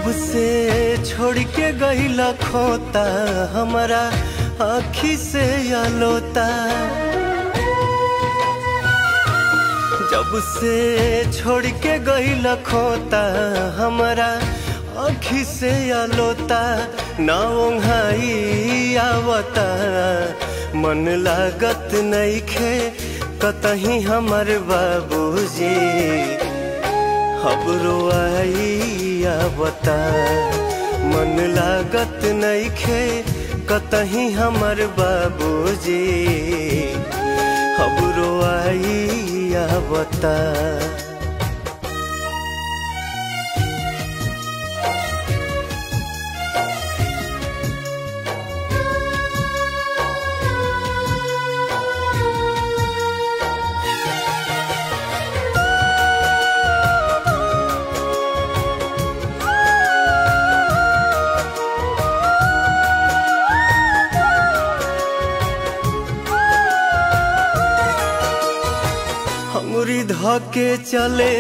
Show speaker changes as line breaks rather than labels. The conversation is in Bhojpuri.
जब से छोड़ के गईला खोता हमारा आँखी से आलोता। जब से छोड़ के गईला खोता हमारा आँखी से आलोता। ना ओंघाई आवता मन लागत नइखे कतही हमर बाबूजी। खबरो आई आवता मन लागत नइखे कतही हमर बाबूजी। खबरो आई आवता। अंगुरी धके चले